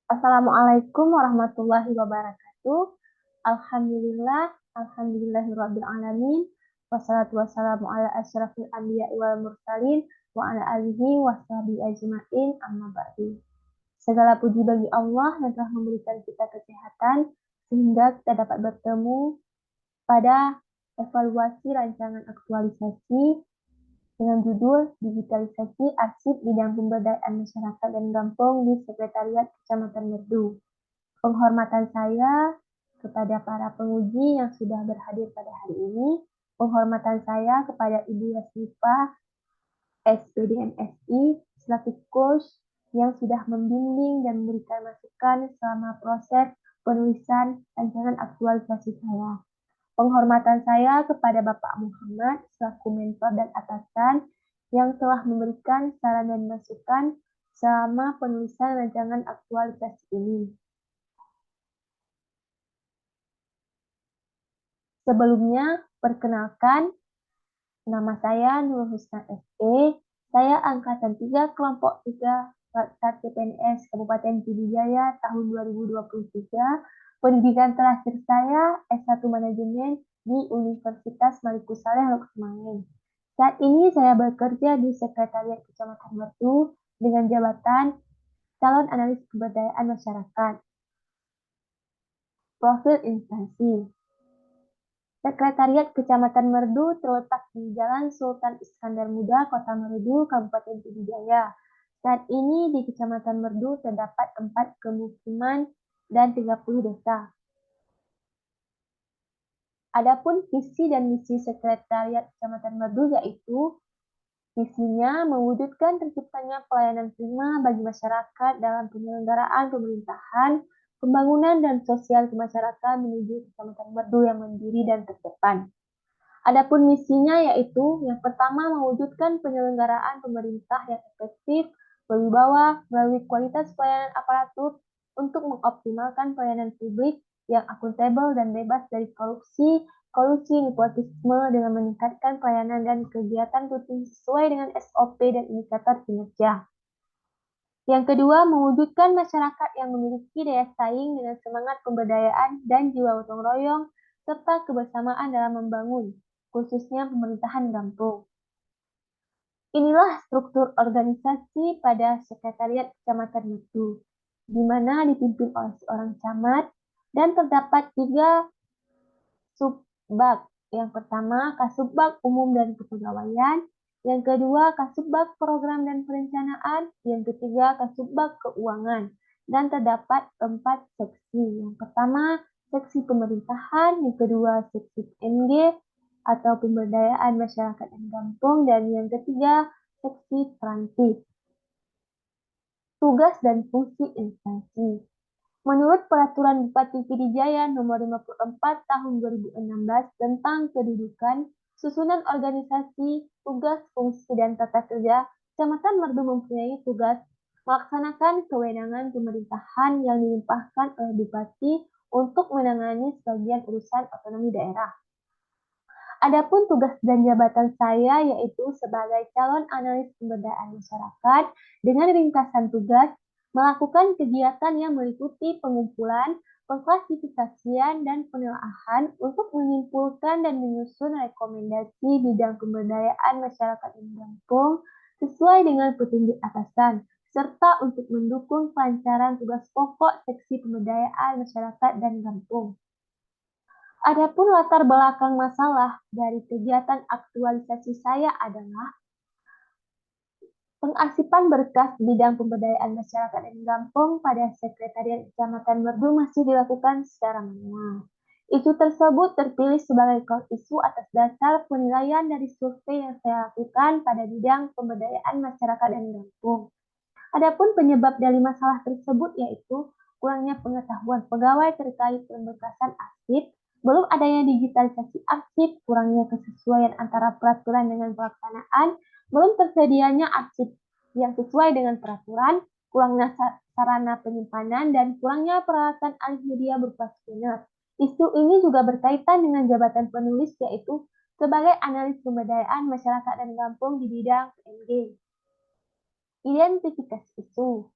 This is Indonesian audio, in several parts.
Assalamualaikum warahmatullahi wabarakatuh. Alhamdulillahirabbil alamin. Wassalatu wassalamu ala asyrafil anbiya'i wal mursalin wa ala alihi washabihi ajmain amma ba'du. Segala puji bagi Allah yang telah memberikan kita kesehatan sehingga kita dapat bertemu pada evaluasi rancangan aktualisasi dengan judul Digitalisasi Arsip Bidang Pemberdayaan Masyarakat dan Kampung di Sekretariat Kecamatan Merdu. Penghormatan saya kepada para penguji yang sudah berhadir pada hari ini, penghormatan saya kepada Ibu Yasifah, SPDMSI, selaku coach yang sudah membimbing dan memberikan masukan selama proses penulisan rancangan aktualisasi saya. Penghormatan saya kepada Bapak Muhammad selaku mentor dan atasan yang telah memberikan saran dan masukan selama penulisan rancangan aktualisasi ini. Sebelumnya, perkenalkan, nama saya Nur Husna SE, saya angkatan 3 kelompok 3 Latsar CPNS Kabupaten Pidijaya tahun 2023. Pendidikan terakhir saya S1 Manajemen di Universitas Maliku Saleh Loksemangen. Saat ini saya bekerja di Sekretariat Kecamatan Merdu dengan jabatan Calon Analis Pemberdayaan Masyarakat. Profil instansi. Sekretariat Kecamatan Merdu terletak di Jalan Sultan Iskandar Muda, Kota Merdu, Kabupaten Pidijaya. Saat ini di Kecamatan Merdu terdapat 4 pemukiman dan 30 desa. Adapun visi dan misi Sekretariat Kecamatan Merdu yaitu misinya mewujudkan terciptanya pelayanan prima bagi masyarakat dalam penyelenggaraan pemerintahan, pembangunan dan sosial kemasyarakatan menuju Kecamatan Merdu yang mandiri dan terdepan. Adapun misinya yaitu yang pertama mewujudkan penyelenggaraan pemerintah yang efektif, berwibawa melalui kualitas pelayanan aparatur untuk mengoptimalkan pelayanan publik yang akuntabel dan bebas dari korupsi, kolusi, nepotisme dengan meningkatkan pelayanan dan kegiatan rutin sesuai dengan SOP dan indikator kinerja. Yang kedua, mewujudkan masyarakat yang memiliki daya saing dengan semangat pemberdayaan dan jiwa gotong royong serta kebersamaan dalam membangun, khususnya pemerintahan kampung. Inilah struktur organisasi pada Sekretariat Kecamatan Merdu, di mana dipimpin oleh seorang camat dan terdapat 3 subbag. Yang pertama, Kasubbag Umum dan Kepegawaian. Yang kedua, Kasubbag Program dan Perencanaan. Yang ketiga, Kasubbag Keuangan. Dan terdapat 4 seksi. Yang pertama, seksi pemerintahan. Yang kedua, seksi PMG atau pemberdayaan masyarakat dan kampung. Dan yang ketiga, seksi transit. Tugas dan fungsi instansi. Menurut Peraturan Bupati Pidijaya Nomor 54 Tahun 2016 tentang Kedudukan, Susunan Organisasi, Tugas, Fungsi, dan Tata Kerja, Kecamatan Merdu mempunyai tugas melaksanakan kewenangan pemerintahan yang dilimpahkan oleh Bupati untuk menangani sebagian urusan otonomi daerah. Adapun tugas dan jabatan saya yaitu sebagai calon analis pemberdayaan masyarakat dengan ringkasan tugas melakukan kegiatan yang meliputi pengumpulan, pengklasifikasian, dan penelaahan untuk menyimpulkan dan menyusun rekomendasi bidang pemberdayaan masyarakat dan kampung sesuai dengan petunjuk atasan, serta untuk mendukung kelancaran tugas pokok seksi pemberdayaan masyarakat dan kampung. Adapun latar belakang masalah dari kegiatan aktualisasi saya adalah pengarsipan berkas bidang pemberdayaan masyarakat dan kampung pada Sekretariat Kecamatan Merdu masih dilakukan secara manual. Isu tersebut terpilih sebagai core isu atas dasar penilaian dari survei yang saya lakukan pada bidang pemberdayaan masyarakat dan kampung. Adapun penyebab dari masalah tersebut yaitu kurangnya pengetahuan pegawai terkait pemberkasan arsip, belum adanya digitalisasi arsip, kurangnya kesesuaian antara peraturan dengan pelaksanaan, belum tersedianya arsip yang sesuai dengan peraturan, kurangnya sarana penyimpanan, dan kurangnya peralatan alih media berupa scanner. Isu ini juga berkaitan dengan jabatan penulis yaitu sebagai analis pemberdayaan masyarakat dan kampung di bidang PMG. Identifikasi isu.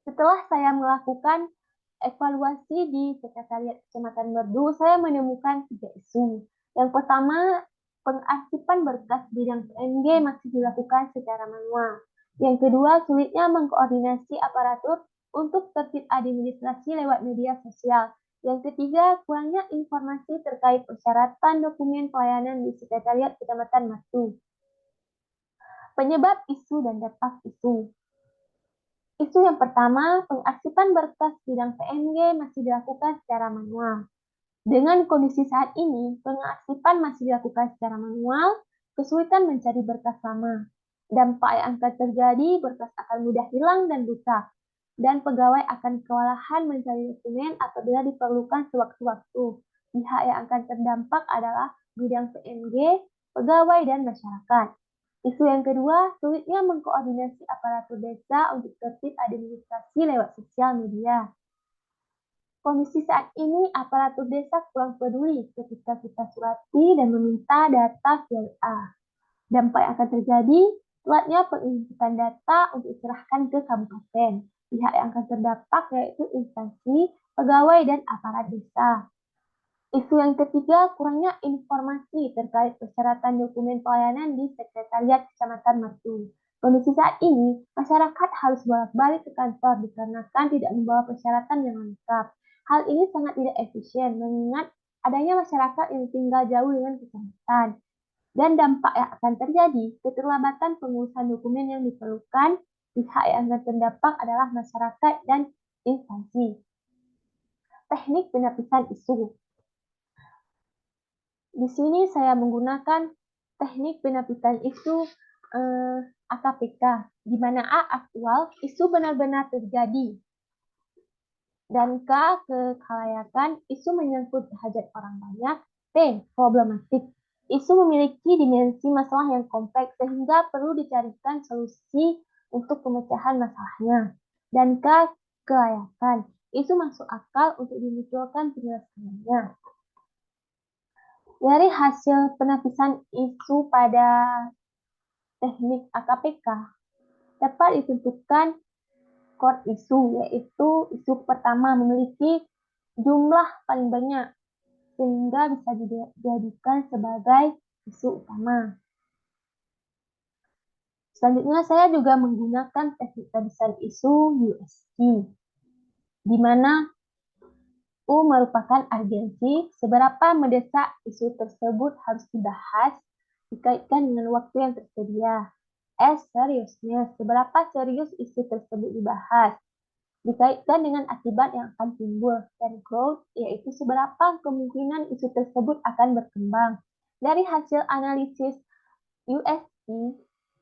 Setelah saya melakukan evaluasi di Sekretariat Kecamatan Merdu, saya menemukan 3 isu. Yang pertama, pengarsipan berkas bidang PNG masih dilakukan secara manual. Yang kedua, sulitnya mengkoordinasi aparatur untuk tertib administrasi lewat media sosial. Yang ketiga, kurangnya informasi terkait persyaratan dokumen pelayanan di Sekretariat Kecamatan Merdu. Penyebab isu dan dampak isu. Isu yang pertama, pengarsipan berkas bidang PNG masih dilakukan secara manual. Dengan kondisi saat ini, pengarsipan masih dilakukan secara manual, kesulitan mencari berkas lama. Dampak yang akan terjadi, berkas akan mudah hilang dan rusak, dan pegawai akan kewalahan mencari dokumen apabila diperlukan sewaktu-waktu. Pihak yang akan terdampak adalah bidang PNG, pegawai, dan masyarakat. Isu yang kedua, sulitnya mengkoordinasi aparatur desa untuk tertib administrasi lewat sosial media. Kondisi saat ini, aparatur desa kurang peduli ketika kita surati dan meminta data via WA. Dampak yang akan terjadi, telatnya penginputan data untuk diserahkan ke kabupaten. Pihak yang akan terdampak yaitu instansi, pegawai, dan aparat desa. Isu yang ketiga, kurangnya informasi terkait persyaratan dokumen pelayanan di Sekretariat Kecamatan Merdu. Kondisi saat ini, masyarakat harus bolak-balik ke kantor dikarenakan tidak membawa persyaratan yang lengkap. Hal ini sangat tidak efisien mengingat adanya masyarakat yang tinggal jauh dengan kecamatan. Dan dampak yang akan terjadi, keterlambatan pengurusan dokumen yang diperlukan, pihak yang akan terdampak adalah masyarakat dan instansi. Teknik penapisan isu. Di sini saya menggunakan teknik penapisan isu AKPK, di mana A aktual, isu benar-benar terjadi, dan K kekhalayakan, isu menyangkut hajat orang banyak, T problematik, isu memiliki dimensi masalah yang kompleks sehingga perlu dicarikan solusi untuk pemecahan masalahnya, dan K kelayakan, isu masuk akal untuk dimunculkan penyelesaiannya. Dari hasil penapisan isu pada teknik AKPK, dapat ditentukan core isu, yaitu isu pertama memiliki jumlah paling banyak, sehingga bisa dijadikan sebagai isu utama. Selanjutnya, saya juga menggunakan teknik penapisan isu USP, di mana U merupakan urgensi, seberapa mendesak isu tersebut harus dibahas dikaitkan dengan waktu yang tersedia. S seriusnya, seberapa serius isu tersebut dibahas dikaitkan dengan akibat yang akan timbul. Dan growth, yaitu seberapa kemungkinan isu tersebut akan berkembang. Dari hasil analisis USP,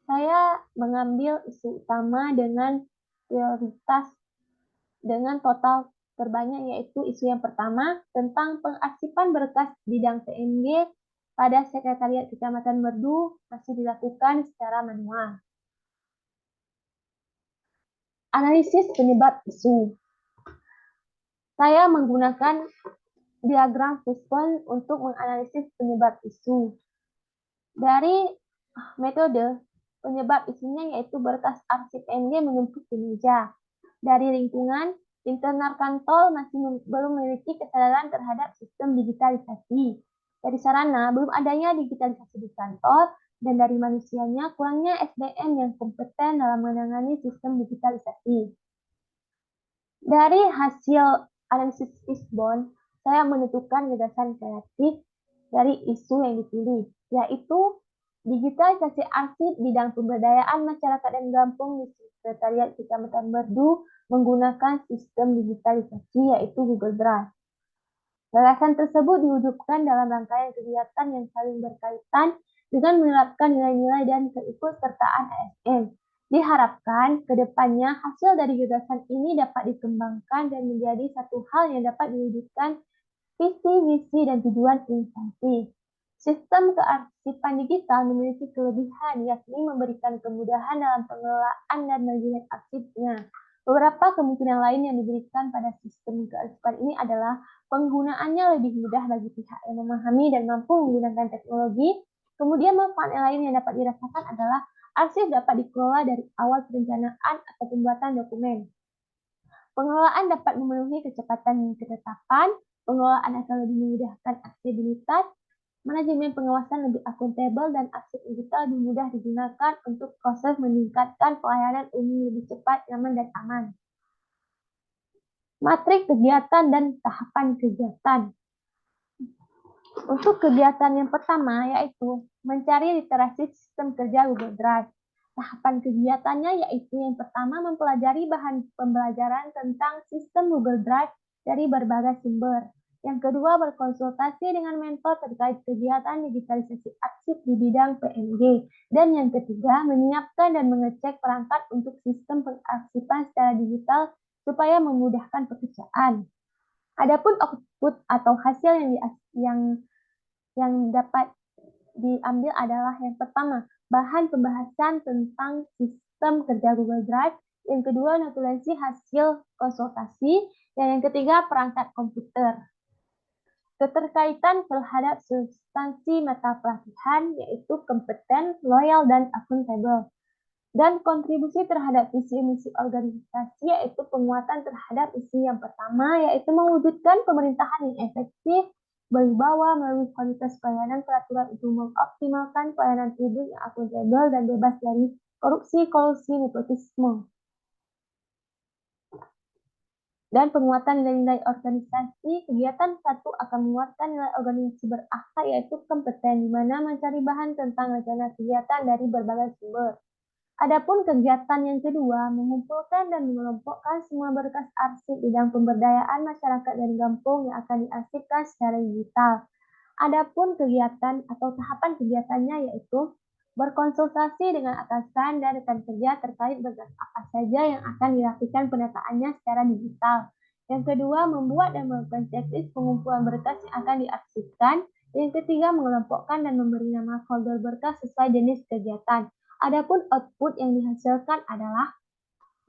saya mengambil isu utama dengan prioritas dengan total terbanyak, yaitu isu yang pertama tentang pengarsipan berkas bidang PNG pada Sekretariat Kecamatan Merdu masih dilakukan secara manual. Analisis penyebab isu. Saya menggunakan diagram fishbone untuk menganalisis penyebab isu. Dari metode penyebab isunya yaitu berkas arsip PNG menumpuk di meja. Dari lingkungan, internal kantor masih belum memiliki kesadaran terhadap sistem digitalisasi. Dari sarana, belum adanya digitalisasi di kantor, dan dari manusianya, kurangnya SDM yang kompeten dalam menangani sistem digitalisasi. Dari hasil analisis fishbone, saya menentukan gagasan kreatif dari isu yang dipilih, yaitu digitalisasi arsip bidang pemberdayaan masyarakat dan kampung di Sekretariat Kecamatan Merdu menggunakan sistem digitalisasi yaitu Google Drive. Gagasan tersebut diwujudkan dalam rangkaian kegiatan yang saling berkaitan dengan menerapkan nilai-nilai dan keikutsertaan ASN. Diharapkan ke depannya hasil dari gagasan ini dapat dikembangkan dan menjadi satu hal yang dapat diwujudkan visi, misi, dan tujuan instansi. Sistem kearsipan digital memiliki kelebihan, yakni memberikan kemudahan dalam pengelolaan dan manajemen arsipnya. Beberapa kemungkinan lain yang diberikan pada sistem kearsipan ini adalah penggunaannya lebih mudah bagi pihak yang memahami dan mampu menggunakan teknologi. Kemudian manfaat lain yang dapat dirasakan adalah arsip dapat dikelola dari awal perencanaan atau pembuatan dokumen. Pengelolaan dapat memenuhi kecepatan ketetapan, pengelolaan akan lebih memudahkan aksesibilitas, manajemen pengawasan lebih akuntabel, dan arsip digital lebih mudah digunakan untuk proses meningkatkan pelayanan umum lebih cepat, nyaman, dan aman. Matrik kegiatan dan tahapan kegiatan. Untuk kegiatan yang pertama yaitu mencari literasi sistem kerja Google Drive. Tahapan kegiatannya yaitu yang pertama mempelajari bahan pembelajaran tentang sistem Google Drive dari berbagai sumber. Yang kedua berkonsultasi dengan mentor terkait kegiatan digitalisasi arsip di bidang PMG. Dan yang ketiga menyiapkan dan mengecek perangkat untuk sistem pengarsipan secara digital supaya memudahkan pekerjaan. Adapun output atau hasil yang dapat diambil adalah yang pertama, bahan pembahasan tentang sistem kerja Google Drive, yang kedua, notulensi hasil konsultasi, dan yang ketiga, perangkat komputer. Keterkaitan terhadap substansi mata pelatihan yaitu kompeten, loyal, dan akuntabel. Dan kontribusi terhadap visi misi organisasi yaitu penguatan terhadap misi yang pertama yaitu mewujudkan pemerintahan yang efektif, berwibawa melalui kualitas pelayanan peraturan untuk mengoptimalkan pelayanan publik yang akuntabel dan bebas dari korupsi, kolusi, nepotisme. Dan penguatan nilai-nilai organisasi, kegiatan satu akan menguatkan nilai organisasi berakhlak yaitu kompeten, di mana mencari bahan tentang rencana kegiatan dari berbagai sumber. Adapun kegiatan yang kedua, mengumpulkan dan mengelompokkan semua berkas arsip bidang pemberdayaan masyarakat dan kampung yang akan diarsipkan secara digital. Adapun kegiatan atau tahapan kegiatannya yaitu berkonsultasi dengan atasan dan rekan kerja terkait berkas apa saja yang akan dilakukan penataannya secara digital. Yang kedua, membuat dan melakukan checklist pengumpulan berkas yang akan diarsipkan. Yang ketiga, mengelompokkan dan memberi nama folder berkas sesuai jenis kegiatan. Adapun output yang dihasilkan adalah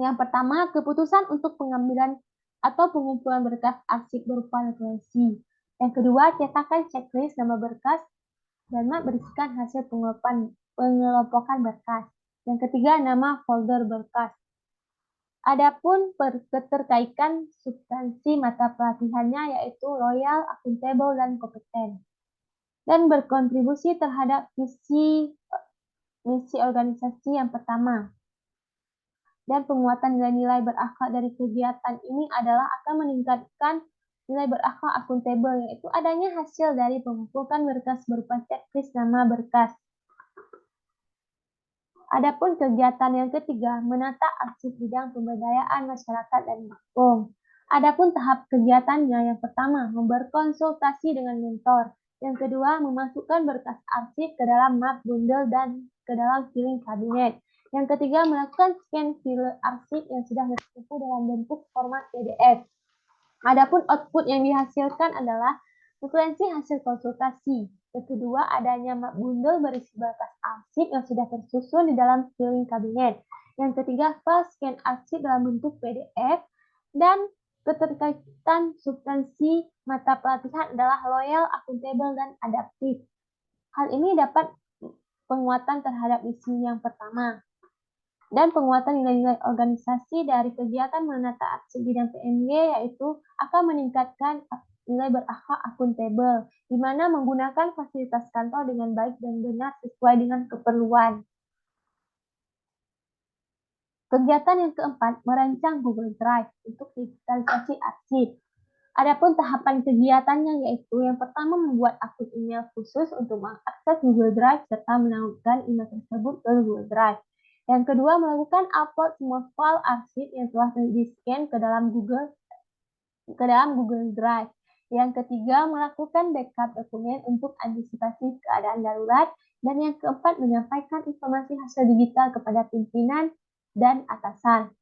yang pertama, keputusan untuk pengambilan atau pengumpulan berkas arsip berupa notulensi. Yang kedua, cetakan checklist nama berkas dan berisikan hasil pengelompokan berkas. Yang ketiga, nama folder berkas. Adapun keterkaitan substansi mata pelatihannya yaitu loyal, akuntabel, dan kompeten. Dan berkontribusi terhadap misi organisasi yang pertama. Dan penguatan nilai-nilai berakhlak dari kegiatan ini adalah akan meningkatkan nilai berakhlak akuntabel, yaitu adanya hasil dari pengumpulkan berkas berupa checklist nama berkas. Adapun kegiatan yang ketiga, menata arsip bidang pemberdayaan masyarakat dan kampung. Adapun tahap kegiatannya yang pertama, berkonsultasi dengan mentor. Yang kedua, memasukkan berkas arsip ke dalam map bundle dan ke dalam filing kabinet. Yang ketiga, melakukan scan file arsip yang sudah terkumpul dalam bentuk format PDF. Adapun output yang dihasilkan adalah notulensi hasil konsultasi. Yang kedua, adanya map bundle berisi berkas arsip yang sudah tersusun di dalam filing kabinet. Yang ketiga, file scan arsip dalam bentuk PDF. Dan keterkaitan substansi mata pelatihan adalah loyal, akuntabel, dan adaptif. Hal ini dapat penguatan terhadap misi yang pertama. Dan penguatan nilai-nilai organisasi dari kegiatan menata arsip bidang PMG yaitu akan meningkatkan nilai berakhlak akuntabel, di mana menggunakan fasilitas kantor dengan baik dan benar sesuai dengan keperluan. Kegiatan yang keempat, merancang Google Drive untuk digitalisasi arsip. Adapun tahapan kegiatannya yaitu yang pertama membuat akun email khusus untuk mengakses Google Drive serta menautkan email tersebut ke Google Drive. Yang kedua, melakukan upload semua file arsip yang telah di-scan ke dalam Google Drive. Yang ketiga, melakukan backup dokumen untuk antisipasi keadaan darurat. Dan yang keempat, menyampaikan informasi hasil digital kepada pimpinan dan atasan.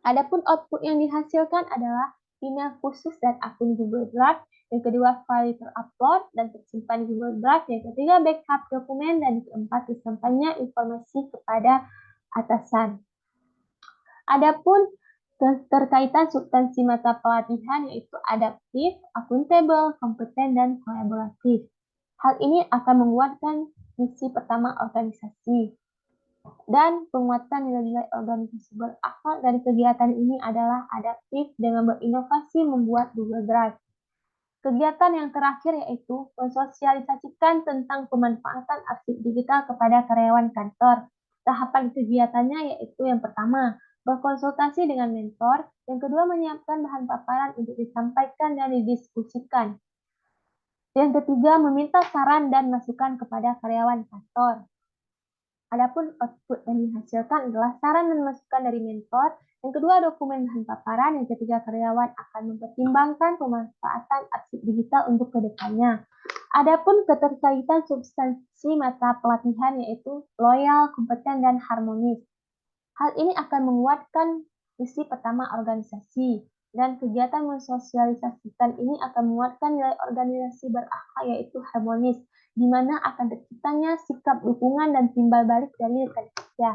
Adapun output yang dihasilkan adalah email khusus dan akun Google Drive. Yang kedua, file terupload dan tersimpan di Google Drive. Yang ketiga, backup dokumen. Dan yang keempat, disampaikannya informasi kepada atasan. Adapun keterkaitan substansi mata pelatihan yaitu adaptif, akuntabel, kompeten, dan kolaboratif. Hal ini akan menguatkan misi pertama organisasi. Dan penguatan nilai-nilai organisasi berakhlak dari kegiatan ini adalah adaptif dengan berinovasi membuat Google Drive. Kegiatan yang terakhir yaitu mensosialisasikan tentang pemanfaatan arsip digital kepada karyawan kantor. Tahapan kegiatannya yaitu yang pertama, berkonsultasi dengan mentor, yang kedua menyiapkan bahan paparan untuk disampaikan dan didiskusikan. Yang ketiga, meminta saran dan masukan kepada karyawan kantor. Adapun output yang dihasilkan adalah saran dan masukan dari mentor, yang kedua dokumen bahan paparan, yang ketiga karyawan akan mempertimbangkan pemanfaatan arsip digital untuk kedepannya. Adapun keterkaitan substansi mata pelatihan yaitu loyal, kompeten, dan harmonis. Hal ini akan menguatkan misi pertama organisasi, dan kegiatan mensosialisasikan ini akan menguatkan nilai organisasi berakhlak yaitu harmonis, di mana akan terciptanya sikap dukungan dan timbal balik dari rekan kerja.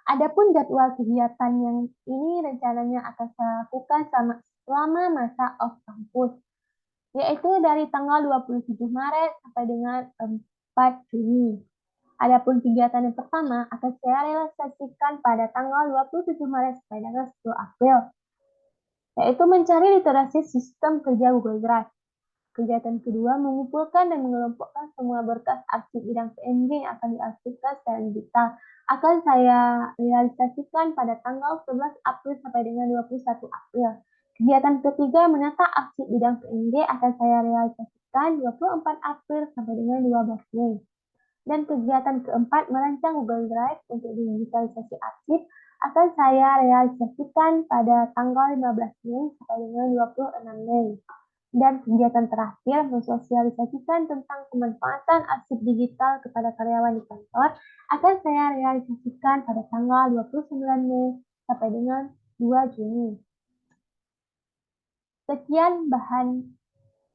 Adapun jadwal kegiatan yang ini rencananya akan saya lakukan selama masa off kampus, yaitu dari tanggal 27 Maret sampai dengan 4 Juni. Adapun kegiatan yang pertama akan saya realisasikan pada tanggal 27 Maret sampai dengan 10 April, yaitu mencari literasi sistem kerja Google Drive. Kegiatan kedua mengumpulkan dan mengelompokkan semua berkas arsip bidang PNG yang akan diarsipkan secara digital. Akan saya realisasikan pada tanggal 11 April sampai dengan 21 April. Kegiatan ketiga menata arsip bidang PNG akan saya realisasikan 24 April sampai dengan 12 Mei. Dan kegiatan keempat merancang Google Drive untuk digitalisasi arsip akan saya realisasikan pada tanggal 15 Mei sampai dengan 26 Mei. Dan kegiatan terakhir mensosialisasikan tentang pemanfaatan arsip digital kepada karyawan di kantor akan saya realisasikan pada tanggal 29 Mei sampai dengan 2 Juni. Sekian bahan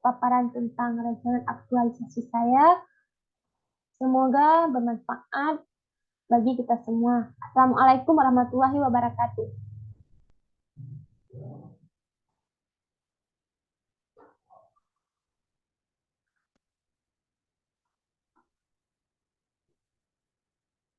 paparan tentang rancangan aktualisasi saya. Semoga bermanfaat bagi kita semua. Assalamualaikum warahmatullahi wabarakatuh.